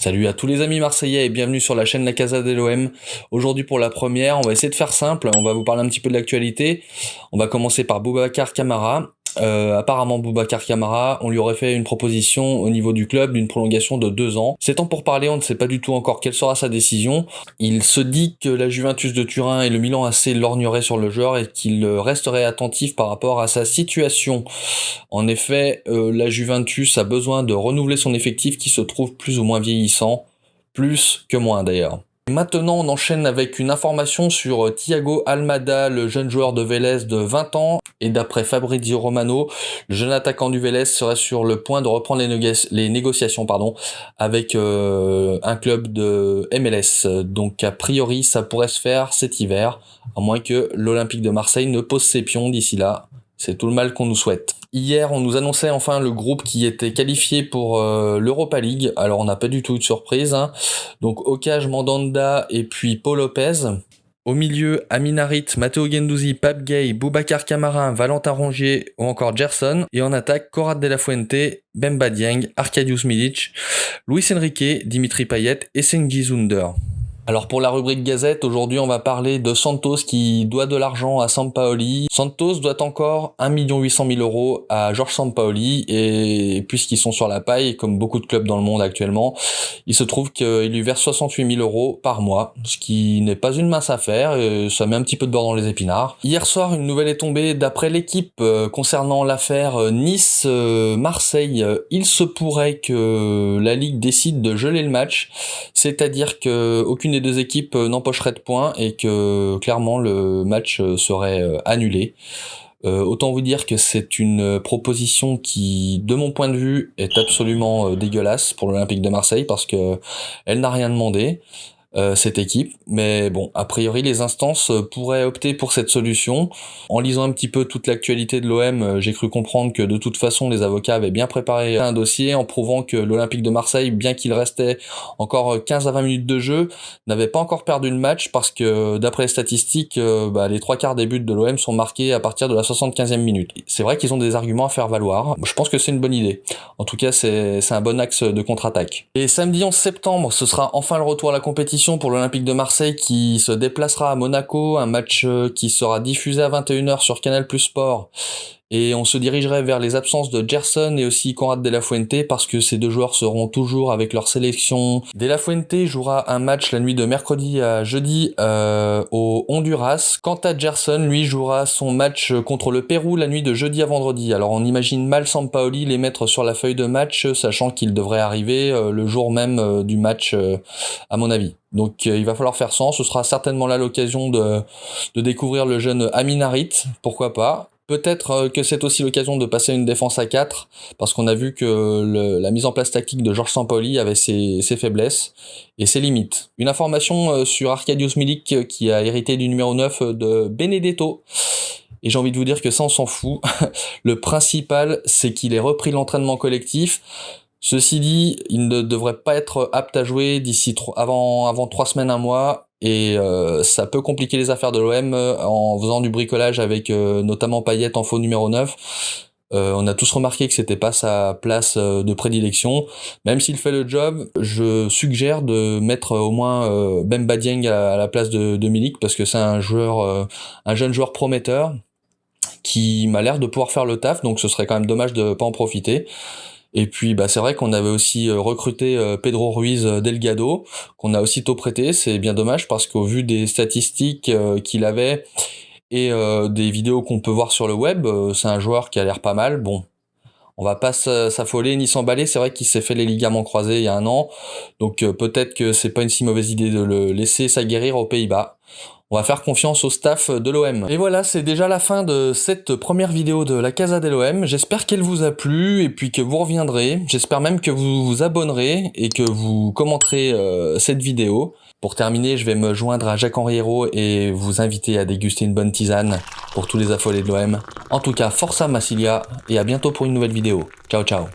Salut à tous les amis marseillais et bienvenue sur la chaîne La Casa de l'OM. Aujourd'hui pour la première, on va essayer de faire simple, on va vous parler un petit peu de l'actualité. On va commencer par Boubacar Kamara. Apparemment Boubacar Kamara, on lui aurait fait une proposition au niveau du club d'une prolongation de 2 ans. C'est temps pour parler, on ne sait pas du tout encore quelle sera sa décision. Il se dit que la Juventus de Turin et le Milan AC lorgneraient sur le joueur et qu'il resterait attentif par rapport à sa situation. En effet, la Juventus a besoin de renouveler son effectif qui se trouve plus ou moins vieillissant, plus que moins d'ailleurs. Maintenant, on enchaîne avec une information sur Thiago Almada, le jeune joueur de Vélez de 20 ans. Et d'après Fabrizio Romano, le jeune attaquant du Vélez serait sur le point de reprendre les négociations avec un club de MLS. Donc a priori, ça pourrait se faire cet hiver, à moins que l'Olympique de Marseille ne pose ses pions d'ici là. C'est tout le mal qu'on nous souhaite. Hier, on nous annonçait enfin le groupe qui était qualifié pour l'Europa League. Alors, on n'a pas du tout eu de surprise. Donc, Okaj, Mandanda et puis Paul Lopez. Au milieu, Amin Harit, Matteo Guendouzi, Pape Gueye, Boubacar Kamara, Valentin Rongier ou encore Gerson. Et en attaque, Konrad de la Fuente, Bemba Dieng, Arkadiusz Milic, Luis Enrique, Dimitri Payet et Cengiz Under. Alors pour la rubrique Gazette, aujourd'hui on va parler de Santos qui doit de l'argent à Sampaoli. Santos doit encore 1 800 000 € à Georges Sampaoli et puisqu'ils sont sur la paille, comme beaucoup de clubs dans le monde actuellement, il se trouve qu'il lui verse 68 000 € par mois, ce qui n'est pas une mince affaire et ça met un petit peu de beurre dans les épinards. Hier soir, une nouvelle est tombée d'après l'équipe concernant l'affaire Nice-Marseille. Il se pourrait que la Ligue décide de geler le match, c'est-à-dire que aucune des deux équipes n'empocherait de points et que clairement le match serait annulé. Autant vous dire que c'est une proposition qui, de mon point de vue, est absolument dégueulasse pour l'Olympique de Marseille parce que elle n'a rien demandé. Cette équipe, mais bon, a priori les instances pourraient opter pour cette solution. En lisant un petit peu toute l'actualité de l'OM, j'ai cru comprendre que de toute façon les avocats avaient bien préparé un dossier en prouvant que l'Olympique de Marseille, bien qu'il restait encore 15 à 20 minutes de jeu, n'avait pas encore perdu le match parce que d'après les statistiques, les 3/4 des buts de l'OM sont marqués à partir de la 75e minute. C'est vrai qu'ils ont des arguments à faire valoir, je pense que c'est une bonne idée. En tout cas, c'est un bon axe de contre-attaque. Et samedi 11 septembre, ce sera enfin le retour à la compétition pour l'Olympique de Marseille qui se déplacera à Monaco, un match qui sera diffusé à 21h sur Canal+ Sport. Et on se dirigerait vers les absences de Gerson et aussi Konrad de la Fuente parce que ces deux joueurs seront toujours avec leur sélection. De la Fuente jouera un match la nuit de mercredi à jeudi au Honduras. Quant à Gerson, lui jouera son match contre le Pérou la nuit de jeudi à vendredi. Alors on imagine mal Sampaoli les mettre sur la feuille de match, sachant qu'il devrait arriver le jour même du match à mon avis. Donc il va falloir faire sans, ce sera certainement là l'occasion de découvrir le jeune Amin Harit, pourquoi pas. Peut-être que c'est aussi l'occasion de passer une défense à 4, parce qu'on a vu que la mise en place tactique de Georges Sampaoli avait ses faiblesses et ses limites. Une information sur Arkadiusz Milic qui a hérité du numéro 9 de Benedetto. Et j'ai envie de vous dire que ça on s'en fout. Le principal c'est qu'il ait repris l'entraînement collectif. Ceci dit, il ne devrait pas être apte à jouer d'ici avant 3 semaines, 1 mois, et ça peut compliquer les affaires de l'OM en faisant du bricolage avec notamment Payet en faux numéro 9. On a tous remarqué que c'était pas sa place de prédilection. Même s'il fait le job, je suggère de mettre au moins Bemba Dieng à la place de Milik, parce que c'est un jeune joueur prometteur qui m'a l'air de pouvoir faire le taf, donc ce serait quand même dommage de pas en profiter. Et puis c'est vrai qu'on avait aussi recruté Pedro Ruiz Delgado, qu'on a aussitôt prêté, c'est bien dommage parce qu'au vu des statistiques qu'il avait et des vidéos qu'on peut voir sur le web, c'est un joueur qui a l'air pas mal. Bon, on va pas s'affoler ni s'emballer, c'est vrai qu'il s'est fait les ligaments croisés il y a 1 an, donc peut-être que c'est pas une si mauvaise idée de le laisser s'aguerrir aux Pays-Bas. On va faire confiance au staff de l'OM. Et voilà, c'est déjà la fin de cette première vidéo de la Casa de l'OM. J'espère qu'elle vous a plu et puis que vous reviendrez. J'espère même que vous vous abonnerez et que vous commenterez cette vidéo. Pour terminer, je vais me joindre à Jacques-Henri Hérault et vous inviter à déguster une bonne tisane pour tous les affolés de l'OM. En tout cas, forza Massilia et à bientôt pour une nouvelle vidéo. Ciao ciao.